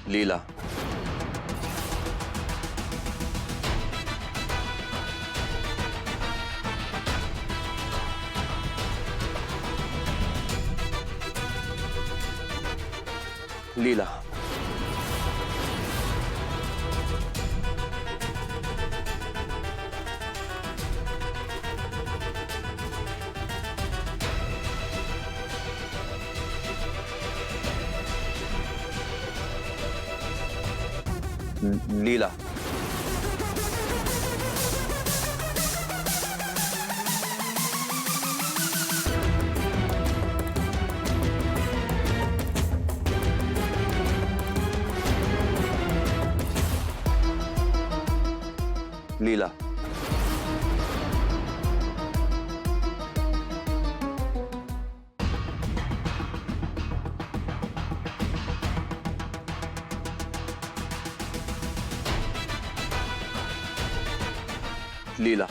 लीला, लीला, लीला, लीला, लीला,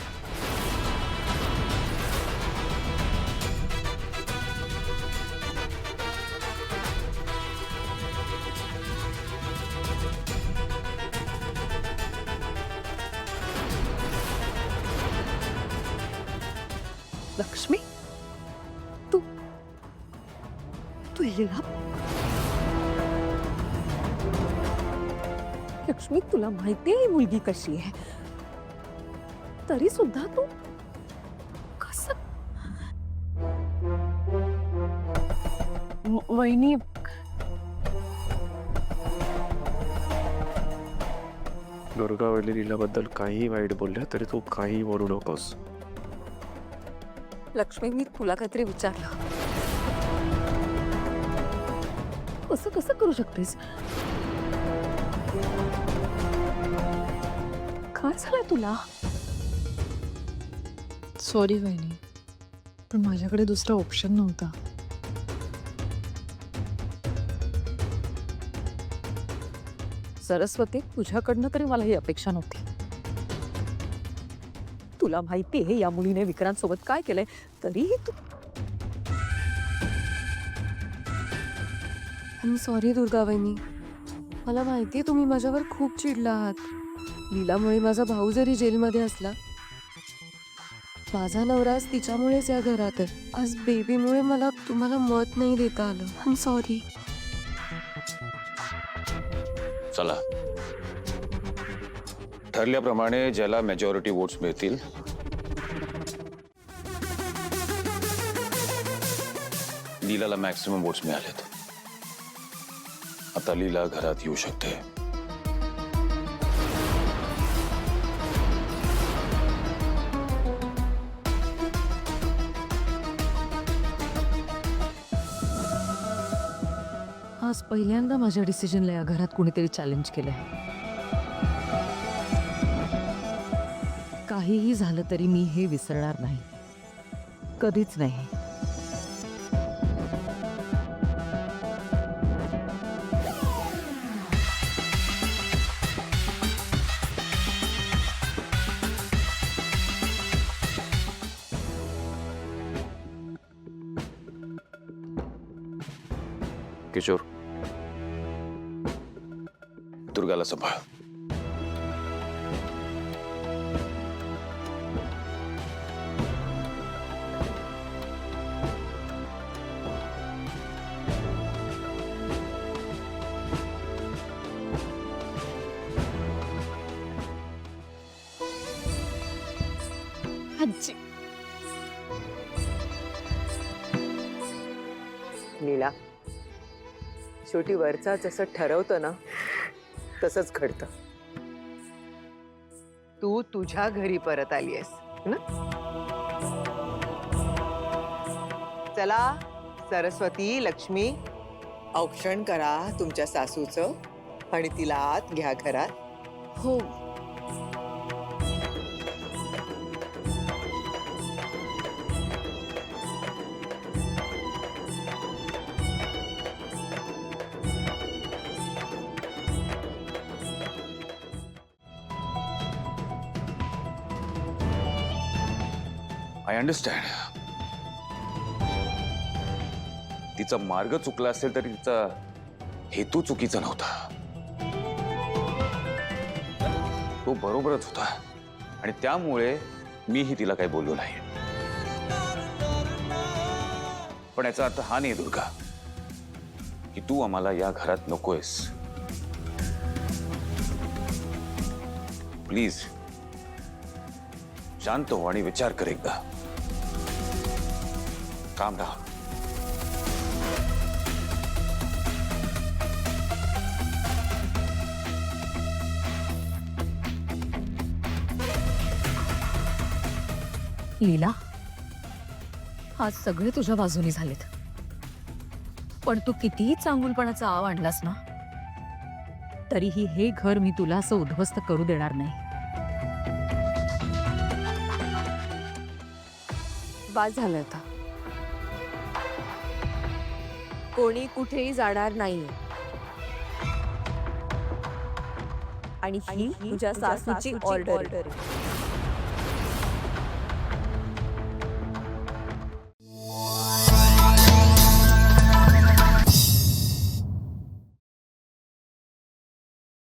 लक्ष्मी, तू तू लीला, लक्ष्मी तुला माहितीये ही मुलगी कशी आहे, तरी सुद्धा तू कसं? वहिनी, दुर्गावली लीलाबद्दल काही वाईट बोलल्या तरी तू काही बोलू नकोस. लक्ष्मी, मी तुला काहीतरी विचारलं. असं कसं करू शकतेस? काय झालंय तुला? सॉरी वहिनी, पण माझ्याकडे दुसरा ऑप्शन नव्हता. सरस्वती, तुझ्याकडनं तरी मला ही अपेक्षा नव्हती. तुला माहिती आहे या मुलीने विक्रांतसोबत काय केलंय, तरीही तू. सॉरी दुर्गा वहिनी, मला माहिती आहे तुम्ही माझ्यावर खूप चिडला आहात. लीलामुळे माझा भाऊ जरी जेलमध्ये असला, माझा नवरा आज तिच्यामुळेच या घरात आहे. आज बेबीमुळे मला तुम्हाला मत नाही देता आलं. सॉरी. चला, ठरल्याप्रमाणे ज्याला मेजॉरिटी वोट्स मिळतील लीलाला मॅक्सिमम वोट्स मिळालेत. आता लीला घरात येऊ शकते. आज पहिल्यांदा माझ्या डिसिजनला या घरात कुणीतरी चॅलेंज केलंय. काहीही झालं तरी मी हे विसरणार नाही, कधीच नाही. किशोर, दुर्गाला सांभाळ. आजी, लीला, शेवटी वरचा जसं ठरवतं ना तसंच घडतं. तू तुझ्या घरी परत आलीयस ना. चला सरस्वती, लक्ष्मी, औक्षण करा तुमच्या सासूचं आणि तिला आत घ्या घरात. हो. I understand. तिचा मार्ग चुकला असेल तरी तिचा हेतू चुकीचा नव्हता. तो बरोबरच होता आणि त्यामुळे मीही तिला काही बोललो नाही. पण याचा अर्थ हा नाही दुर्गा की तू आम्हाला या घरात नकोयस. प्लीज शांत हो आणि विचार कर एकदा. काम राहा. लीला, आज सगळे तुझ्या बाजूनी झालेत, पण तू कितीही चांगुलपणाचा आव आणलास ना, तरीही हे घर मी तुला असं उद्ध्वस्त करू देणार नाही. बाद झालं आता. कोणी कुठेही जाणार नाहीये. आणि ही तुझ्या सासूची ऑर्डर आहे.